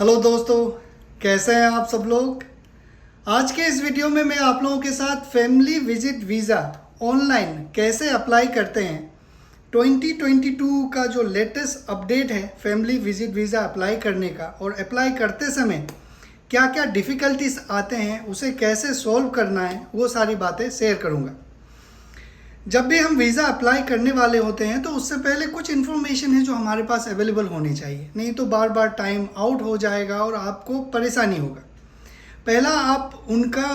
Hello दोस्तों, कैसे हैं आप सब लोग। आज के इस वीडियो में मैं आप लोगों के साथ फैमिली विजिट वीज़ा ऑनलाइन कैसे अप्लाई करते हैं 2022 का जो लेटेस्ट अपडेट है फैमिली विजिट वीज़ा अप्लाई करने का, और अप्लाई करते समय क्या क्या डिफ़िकल्टीज आते हैं उसे कैसे सॉल्व करना है, वो सारी बातें शेयर करूँगा। जब भी हम वीज़ा अप्लाई करने वाले होते हैं तो उससे पहले कुछ इन्फॉर्मेशन है जो हमारे पास अवेलेबल होनी चाहिए, नहीं तो बार बार टाइम आउट हो जाएगा और आपको परेशानी होगा। पहला, आप उनका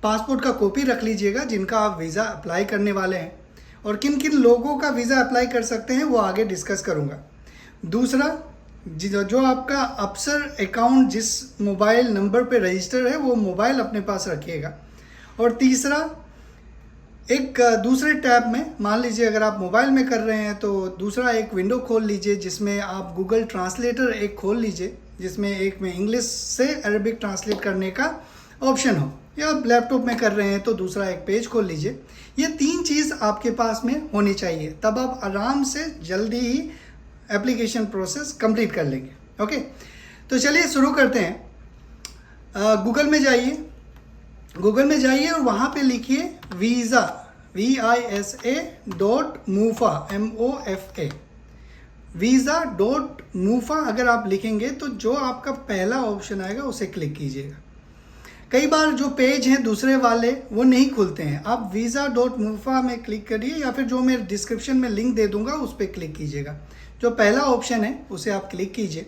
पासपोर्ट का कॉपी रख लीजिएगा जिनका आप वीज़ा अप्लाई करने वाले हैं, और किन किन लोगों का वीज़ा अप्लाई कर सकते हैं वो आगे डिस्कस करूँगा। दूसरा, जो आपका अफसर अकाउंट जिस मोबाइल नंबर पे रजिस्टर है वो मोबाइल अपने पास रखिएगा। और तीसरा, एक दूसरे टैब में, मान लीजिए अगर आप मोबाइल में कर रहे हैं तो दूसरा एक विंडो खोल लीजिए जिसमें आप गूगल ट्रांसलेटर एक खोल लीजिए, जिसमें एक में इंग्लिश से अरबिक ट्रांसलेट करने का ऑप्शन हो, या आप लैपटॉप में कर रहे हैं तो दूसरा एक पेज खोल लीजिए। ये तीन चीज़ आपके पास में होनी चाहिए, तब आप आराम से जल्दी ही एप्लीकेशन प्रोसेस कंप्लीट कर लेंगे। ओके, तो चलिए शुरू करते हैं। गूगल में जाइए, और वहाँ पे लिखिए वीज़ा VISA.MUFA MOFA visa.mufa। अगर आप लिखेंगे तो जो आपका पहला ऑप्शन आएगा उसे क्लिक कीजिएगा। कई बार जो पेज हैं दूसरे वाले वो नहीं खुलते हैं, आप visa.mufa में क्लिक करिए, या फिर जो मैं डिस्क्रिप्शन में लिंक दे दूंगा उस पर क्लिक कीजिएगा। जो पहला ऑप्शन है उसे आप क्लिक कीजिए।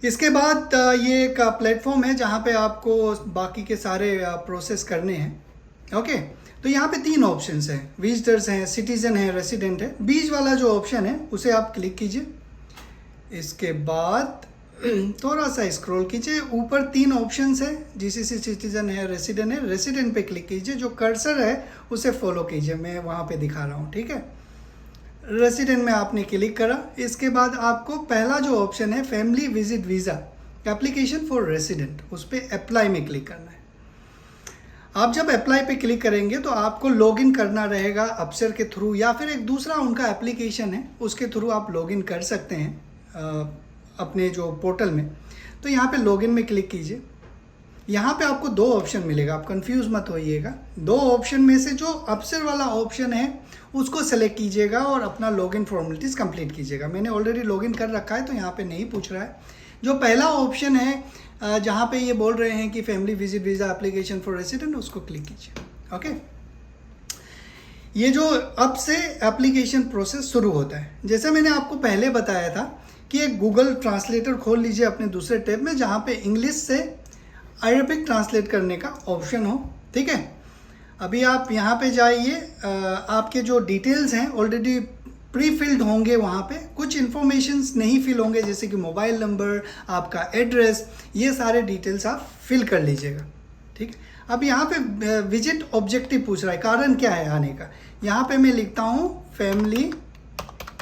इसके बाद ये एक प्लेटफॉर्म है जहाँ पे आपको बाकी के सारे प्रोसेस करने हैं। ओके, तो यहाँ पे तीन ऑप्शंस हैं, विजिटर्स हैं, सिटीज़न है, रेसिडेंट है। बीच वाला जो ऑप्शन है उसे आप क्लिक कीजिए। इसके बाद थोड़ा सा स्क्रॉल कीजिए, ऊपर तीन ऑप्शंस है, जीसीसी सिटीज़न है, रेसिडेंट है। रेसिडेंट पे क्लिक कीजिए, जो कर्सर है उसे फॉलो कीजिए, मैं वहाँ पे दिखा रहा हूँ, ठीक है। रेसिडेंट में आपने क्लिक करा। इसके बाद आपको पहला जो ऑप्शन है family visit visa application for resident, उस पर अप्लाई में क्लिक करना है। आप जब अप्लाई पे क्लिक करेंगे तो आपको लॉगिन करना रहेगा अफसर के थ्रू, या फिर एक दूसरा उनका एप्लीकेशन है उसके थ्रू आप लॉगिन कर सकते हैं अपने जो पोर्टल में। तो यहाँ पे लॉगिन में क्लिक कीजिए। यहाँ पे आपको दो ऑप्शन मिलेगा, आप कंफ्यूज मत होइएगा। दो ऑप्शन में से जो अफसर वाला ऑप्शन है उसको सेलेक्ट कीजिएगा और अपना लॉगिन फॉर्मेलिटीज़ कंप्लीट कीजिएगा। मैंने ऑलरेडी लॉगिन कर रखा है तो यहाँ पे नहीं पूछ रहा है। जो पहला ऑप्शन है जहाँ पे ये बोल रहे हैं कि family visit visa application for resident, उसको क्लिक कीजिए। ओके, ये जो अब से एप्लीकेशन प्रोसेस शुरू होता है, जैसे मैंने आपको पहले बताया था कि एक गूगल ट्रांसलेटर खोल लीजिए अपने दूसरे टैब में जहाँ पे इंग्लिश से अरबिक ट्रांसलेट करने का ऑप्शन हो, ठीक है। अभी आप यहाँ पे जाइए, आपके जो डिटेल्स हैं ऑलरेडी प्री फिल्ड होंगे, वहाँ पे कुछ इन्फॉर्मेशंस नहीं फिल होंगे, जैसे कि मोबाइल नंबर, आपका एड्रेस, ये सारे डिटेल्स आप फिल कर लीजिएगा, ठीक है। अब यहाँ पे विजिट ऑब्जेक्टिव पूछ रहा है, कारण क्या है आने का। यहाँ पे मैं लिखता हूँ फैमिली,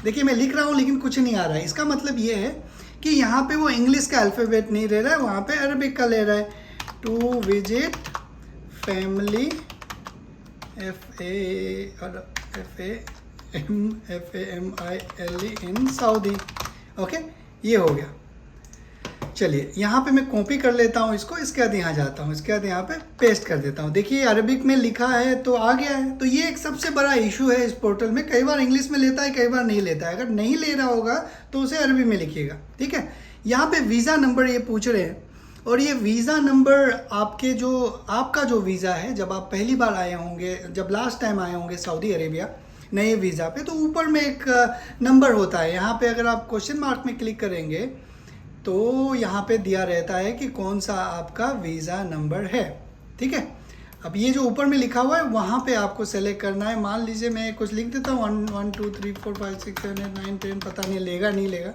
देखिए मैं लिख रहा हूँ लेकिन कुछ नहीं आ रहा है। इसका मतलब ये है कि यहाँ पे वो इंग्लिश का अल्फ़ाबेट नहीं ले रहा है, वहाँ पे अरबिक का ले रहा है। To visit family FAMILE in Saudi. Okay, ये हो गया। चलिए यहाँ पे मैं कॉपी कर लेता हूँ इसको, इसके बाद यहाँ जाता हूँ, इसके बाद यहाँ पे पेस्ट कर देता हूँ। देखिए अरबिक में लिखा है तो आ गया है। तो ये एक सबसे बड़ा इशू है इस पोर्टल में, कई बार इंग्लिश में लेता है, कई बार नहीं लेता है। अगर नहीं ले रहा होगा तो उसे अरबी में लिखिएगा, ठीक है। यहाँ पे वीज़ा नंबर ये पूछ रहे हैं, और ये वीज़ा नंबर आपका जो वीज़ा है, जब आप पहली बार आए होंगे, जब लास्ट टाइम आए होंगे सऊदी अरेबिया नए वीज़ा पे, तो ऊपर में एक नंबर होता है। यहाँ पे अगर आप क्वेश्चन मार्क में क्लिक करेंगे तो यहाँ पे दिया रहता है कि कौन सा आपका वीज़ा नंबर है, ठीक है। अब ये जो ऊपर में लिखा हुआ है वहाँ पे आपको सेलेक्ट करना है। मान लीजिए मैं कुछ लिख देता हूँ 1 2 3 4 5 6 7 8 9 10, पता नहीं लेगा नहीं लेगा,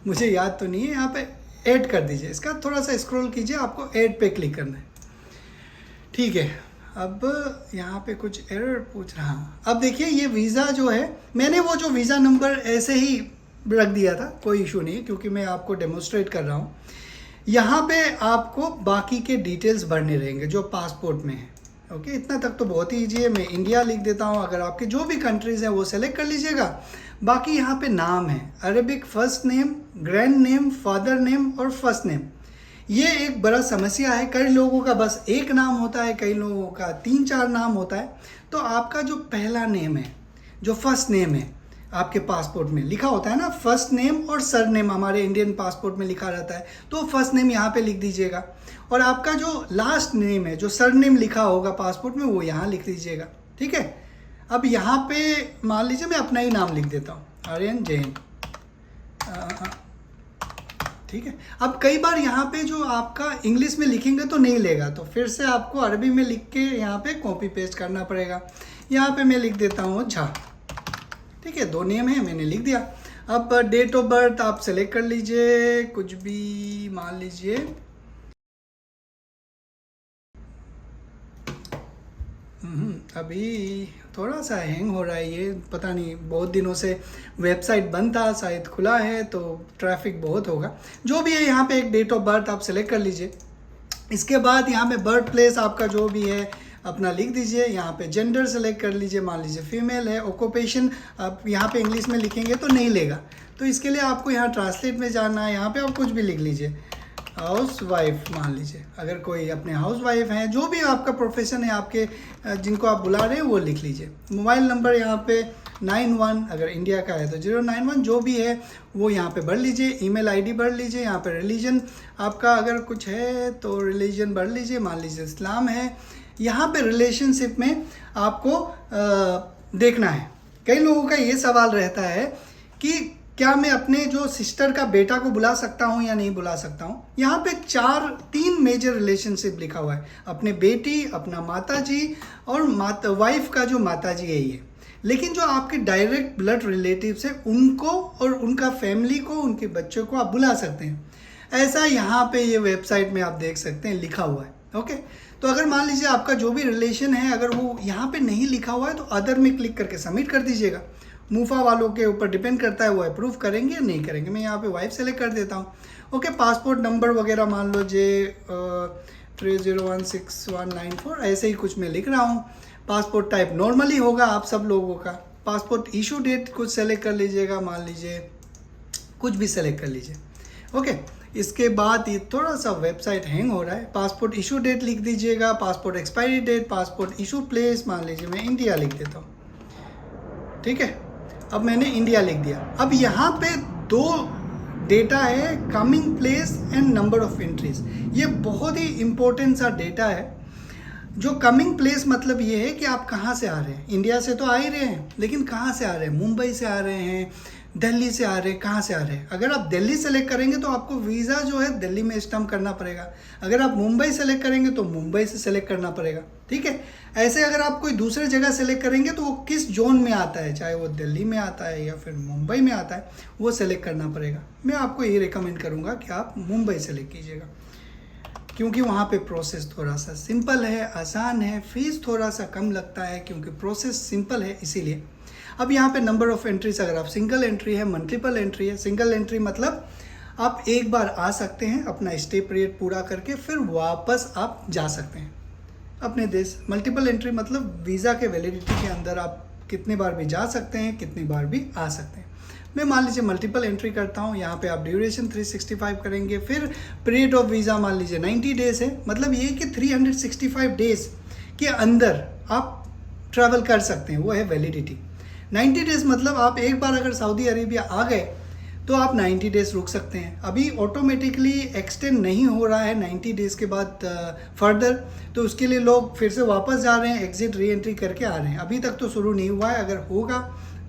मुझे याद तो नहीं है। यहाँ पे ऐड कर दीजिए, इसका थोड़ा सा स्क्रॉल कीजिए, आपको ऐड पे क्लिक करना है, ठीक है। अब यहाँ पे कुछ एरर पूछ रहा है। अब देखिए ये वीज़ा जो है, मैंने वो जो वीज़ा नंबर ऐसे ही रख दिया था, कोई इशू नहीं, क्योंकि मैं आपको डेमोस्ट्रेट कर रहा हूँ। यहाँ पे आपको बाकी के डिटेल्स भरने रहेंगे जो पासपोर्ट में है। ओके, इतना तक तो बहुत ही ईजी है। मैं इंडिया लिख देता हूँ। अगर आपके जो भी कंट्रीज़ हैं वो सेलेक्ट कर लीजिएगा। बाकी यहाँ पे नाम है, Arabic first name, grand name, father name और फर्स्ट नेम। ये एक बड़ा समस्या है, कई लोगों का बस एक नाम होता है, कई लोगों का 3-4 नाम होता है। तो आपका जो पहला नेम है, जो फर्स्ट नेम है, आपके पासपोर्ट में लिखा होता है ना, फर्स्ट नेम और सर नेम हमारे इंडियन पासपोर्ट में लिखा रहता है, तो फर्स्ट नेम यहाँ पे लिख दीजिएगा। और आपका जो लास्ट नेम है, जो सर नेम लिखा होगा पासपोर्ट में, वो यहाँ लिख दीजिएगा। ठीक है। अब यहाँ पे मान लीजिए मैं अपना ही नाम लिख देता हूँ, आर्यन जैन। ठीक है। अब कई बार यहाँ पे जो आपका इंग्लिश में लिखेंगे तो नहीं लेगा, तो फिर से आपको अरबी में लिख के यहाँ पे कॉपी पेस्ट करना पड़ेगा। यहाँ पे मैं लिख देता हूँ झा। ठीक है, 2 नेम है, मैंने लिख दिया। अब डेट ऑफ बर्थ आप सेलेक्ट कर लीजिए, कुछ भी मान लीजिए। अभी थोड़ा सा हैंग हो रहा है ये, पता नहीं, बहुत दिनों से वेबसाइट बंद था, शायद खुला है तो ट्रैफिक बहुत होगा। जो भी है, यहाँ पे एक डेट ऑफ बर्थ आप सेलेक्ट कर लीजिए। इसके बाद यहाँ पे बर्थ प्लेस आपका जो भी है अपना लिख दीजिए। यहाँ पे जेंडर सेलेक्ट कर लीजिए, मान लीजिए फीमेल है। ऑक्यूपेशन आप यहाँ पे इंग्लिश में लिखेंगे तो नहीं लेगा, तो इसके लिए आपको यहाँ ट्रांसलेट में जाना है। यहाँ पे आप कुछ भी लिख लीजिए, हाउस वाइफ मान लीजिए, अगर कोई अपने हाउस वाइफ हैं, जो भी आपका प्रोफेशन है आपके, जिनको आप बुला रहे हैं वो लिख लीजिए। मोबाइल नंबर यहाँ पे 91, अगर इंडिया का है तो 091, जो भी है वो यहाँ पे भर लीजिए। ईमेल आईडी भर लीजिए। यहाँ पे रिलीजन आपका अगर कुछ है तो रिलीजन भर लीजिए, मान लीजिए इस्लाम है। यहाँ पे रिलेशनशिप में आपको देखना है। कई लोगों का ये सवाल रहता है कि क्या मैं अपने जो सिस्टर का बेटा को बुला सकता हूँ या नहीं बुला सकता हूँ। यहाँ पे 3 मेजर रिलेशनशिप लिखा हुआ है, अपने बेटी, अपना माता जी और वाइफ का जो माता जी है ये। लेकिन जो आपके डायरेक्ट ब्लड रिलेटिव्स है उनको और उनका फैमिली को, उनके बच्चों को आप बुला सकते हैं। ऐसा यहाँ पे ये वेबसाइट में आप देख सकते हैं लिखा हुआ है। ओके, तो अगर मान लीजिए आपका जो भी रिलेशन है अगर वो यहाँ पे नहीं लिखा हुआ है तो अदर में क्लिक करके सबमिट कर दीजिएगा। मूफा वालों के ऊपर डिपेंड करता है वो अप्रूव करेंगे या नहीं करेंगे। मैं यहाँ पे वाइफ सेलेक्ट कर देता हूँ। ओके, पासपोर्ट नंबर वगैरह मान लो जे 3016194, ऐसे ही कुछ मैं लिख रहा हूँ। पासपोर्ट टाइप नॉर्मली होगा आप सब लोगों का। पासपोर्ट इशू डेट कुछ सेलेक्ट कर लीजिएगा, मान लीजिए कुछ भी सेलेक्ट कर लीजिए। ओके, इसके बाद ये थोड़ा सा वेबसाइट हैंग हो रहा है। पासपोर्ट इशू डेट लिख दीजिएगा, passport expiry date, passport issue place, मान लीजिए मैं इंडिया लिख देता हूँ। ठीक है, अब मैंने इंडिया लिख दिया। अब यहाँ पे 2 डेटा है, coming place and number of entries. ये बहुत ही इंपॉर्टेंट सा डेटा है। जो कमिंग प्लेस मतलब ये है कि आप कहाँ से आ रहे हैं। इंडिया से तो आ ही रहे हैं, लेकिन कहाँ से आ रहे हैं। मुंबई से आ रहे हैं, दिल्ली से आ रहे हैं, कहाँ से आ रहे हैं। अगर आप दिल्ली सेलेक्ट करेंगे तो आपको वीज़ा जो है दिल्ली में स्टैम्प करना पड़ेगा। अगर आप मुंबई सेलेक्ट करेंगे तो मुंबई से सेलेक्ट करना पड़ेगा। ठीक है, ऐसे अगर आप कोई दूसरे जगह सेलेक्ट करेंगे तो वो किस जोन में आता है, चाहे वो दिल्ली में आता है या फिर मुंबई में आता है, वो सेलेक्ट करना पड़ेगा। मैं आपको ये रिकमेंड करूँगा कि आप मुंबई सेलेक्ट कीजिएगा, क्योंकि वहाँ पे प्रोसेस थोड़ा सा सिंपल है, आसान है, फीस थोड़ा सा कम लगता है क्योंकि प्रोसेस सिंपल है इसीलिए। अब यहाँ पे नंबर ऑफ़ एंट्रीज, अगर आप सिंगल एंट्री है, मल्टीपल एंट्री है। सिंगल एंट्री मतलब आप एक बार आ सकते हैं, अपना स्टे पीरियड पूरा करके फिर वापस आप जा सकते हैं अपने देश। मल्टीपल एंट्री मतलब वीज़ा के वैलिडिटी के अंदर आप कितने बार भी जा सकते हैं, कितनी बार भी आ सकते हैं। मैं मान लीजिए मल्टीपल एंट्री करता हूँ। यहाँ पे आप ड्यूरेशन 365 करेंगे, फिर पीरियड ऑफ वीज़ा मान लीजिए 90 डेज़ है। मतलब ये कि 365 डेज़ के अंदर आप ट्रैवल कर सकते हैं, वो है वैलिडिटी। 90 डेज़ मतलब आप एक बार अगर सऊदी अरेबिया आ गए तो आप 90 डेज़ रुक सकते हैं। अभी ऑटोमेटिकली एक्सटेंड नहीं हो रहा है 90 डेज़ के बाद फर्दर, तो उसके लिए लोग फिर से वापस जा रहे हैं, एग्जिट री एंट्री करके आ रहे हैं। अभी तक तो शुरू नहीं हुआ है, अगर होगा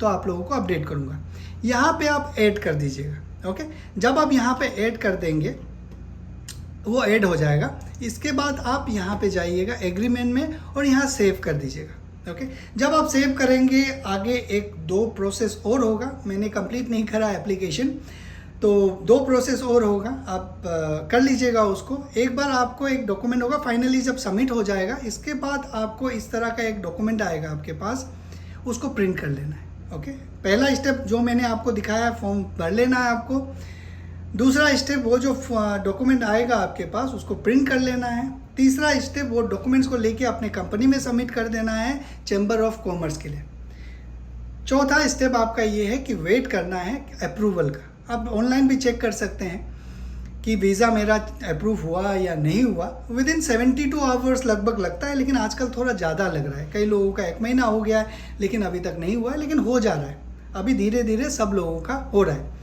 तो आप लोगों को अपडेट करूँगा। यहाँ पे आप ऐड कर दीजिएगा। ओके, जब आप यहाँ पे ऐड कर देंगे वो ऐड हो जाएगा। इसके बाद आप यहाँ पे जाइएगा एग्रीमेंट में और यहाँ सेव कर दीजिएगा। ओके, जब आप सेव करेंगे आगे 1-2 प्रोसेस और होगा। मैंने कंप्लीट नहीं करा एप्लीकेशन, तो 2 प्रोसेस और होगा, आप कर लीजिएगा उसको। एक बार आपको एक डॉक्यूमेंट होगा, फाइनली जब सबमिट हो जाएगा इसके बाद आपको इस तरह का एक डॉक्यूमेंट आएगा आपके पास, उसको प्रिंट कर लेना है। ओके, पहला स्टेप जो मैंने आपको दिखाया, फॉर्म भर लेना है आपको। दूसरा स्टेप वो जो डॉक्यूमेंट आएगा आपके पास उसको प्रिंट कर लेना है। तीसरा स्टेप वो डॉक्यूमेंट्स को लेके अपने कंपनी में सबमिट कर देना है, चैम्बर ऑफ कॉमर्स के लिए। चौथा स्टेप आपका ये है कि वेट करना है अप्रूवल का। आप ऑनलाइन भी चेक कर सकते हैं कि वीज़ा मेरा अप्रूव हुआ या नहीं हुआ। विद इन 72 आवर्स लगभग लगता है, लेकिन आजकल थोड़ा ज़्यादा लग रहा है। कई लोगों का 1 महीना हो गया है लेकिन अभी तक नहीं हुआ है, लेकिन हो जा रहा है। अभी धीरे धीरे सब लोगों का हो रहा है।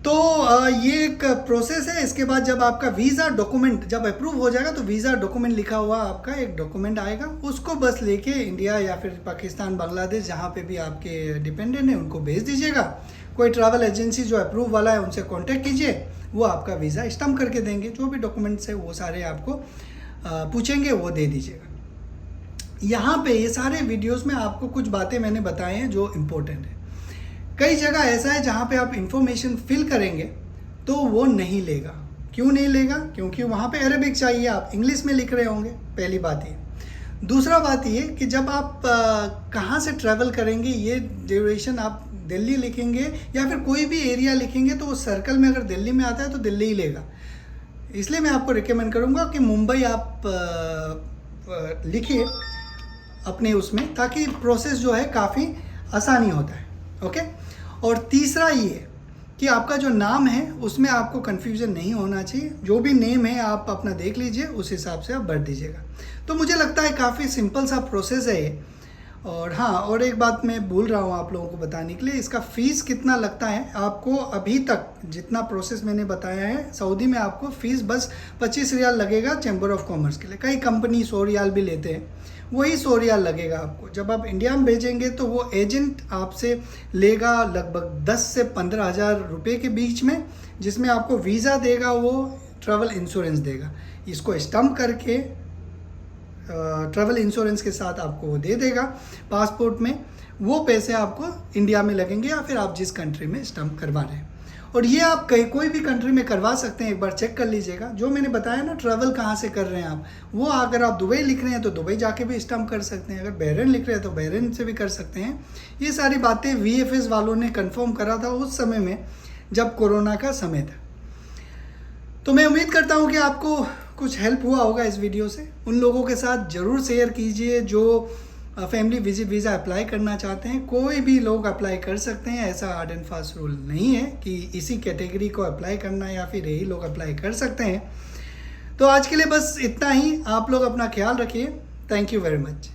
तो ये एक प्रोसेस है। इसके बाद जब आपका वीज़ा डॉक्यूमेंट जब अप्रूव हो जाएगा तो वीज़ा डॉक्यूमेंट लिखा हुआ आपका एक डॉक्यूमेंट आएगा, उसको बस लेके इंडिया या फिर पाकिस्तान, बांग्लादेश, जहाँ पे भी आपके डिपेंडेंट हैं उनको भेज दीजिएगा। कोई ट्रैवल एजेंसी जो अप्रूव वाला है उनसे कांटेक्ट कीजिए, वो आपका वीज़ा स्टम्प करके देंगे। जो भी डॉक्यूमेंट्स है वो सारे आपको पूछेंगे, वो दे दीजिएगा। यहाँ पे ये सारे वीडियोस में आपको कुछ बातें मैंने बताए हैं जो इम्पोर्टेंट है। कई जगह ऐसा है जहाँ पे आप इंफॉर्मेशन फिल करेंगे तो वो नहीं लेगा। क्यों नहीं लेगा? क्योंकि वहाँ पे अरेबिक चाहिए, आप इंग्लिश में लिख रहे होंगे, पहली बात ये। दूसरा बात ये कि जब आप कहाँ से ट्रैवल करेंगे, ये ड्यूरेशन आप दिल्ली लिखेंगे या फिर कोई भी एरिया लिखेंगे तो वो सर्कल में अगर दिल्ली में आता है तो दिल्ली ही लेगा। इसलिए मैं आपको रिकमेंड करूँगा कि मुंबई आप लिखिए अपने उसमें, ताकि प्रोसेस जो है काफ़ी आसानी होता है। ओके। और तीसरा ये कि आपका जो नाम है उसमें आपको कन्फ्यूज़न नहीं होना चाहिए। जो भी नेम है आप अपना देख लीजिए, उस हिसाब से आप भर दीजिएगा। तो मुझे लगता है काफ़ी सिंपल सा प्रोसेस है ये। और हाँ, और एक बात मैं भूल रहा हूँ आप लोगों को बताने के लिए, इसका फ़ीस कितना लगता है आपको। अभी तक जितना प्रोसेस मैंने बताया है, सऊदी में आपको फ़ीस बस 25 रियाल लगेगा चैम्बर ऑफ कॉमर्स के लिए। कई कंपनी 100 रियाल भी लेते हैं, वही 100 रियाल लगेगा आपको। जब आप इंडिया में भेजेंगे तो वो एजेंट आपसे लेगा लगभग 10 से 15 हज़ार रुपये के बीच में, जिसमें आपको वीज़ा देगा, वो ट्रैवल इंश्योरेंस देगा। इसको स्टम्प करके ट्रैवल इंश्योरेंस के साथ आपको वो दे देगा पासपोर्ट में। वो पैसे आपको इंडिया में लगेंगे या फिर आप जिस कंट्री में स्टम्प करवा रहे हैं। और ये आप कोई भी कंट्री में करवा सकते हैं, एक बार चेक कर लीजिएगा। जो मैंने बताया ना, ट्रैवल कहाँ से कर रहे हैं आप, वो अगर आप दुबई लिख रहे हैं तो दुबई जाके भी स्टम्प कर सकते हैं। अगर बहरीन लिख रहे हैं तो बहरीन से भी कर सकते हैं। ये सारी बातें VFS वालों ने कंफर्म करा था उस समय में जब कोरोना का समय था। तो मैं उम्मीद करता हूँ कि आपको कुछ हेल्प हुआ होगा इस वीडियो से। उन लोगों के साथ ज़रूर शेयर कीजिए जो फैमिली विजिट वीज़ा अप्लाई करना चाहते हैं। कोई भी लोग अप्लाई कर सकते हैं, ऐसा हार्ड एंड फास्ट रूल नहीं है कि इसी कैटेगरी को अप्लाई करना या फिर यही लोग अप्लाई कर सकते हैं। तो आज के लिए बस इतना ही। आप लोग अपना ख्याल रखिए। Thank you very much.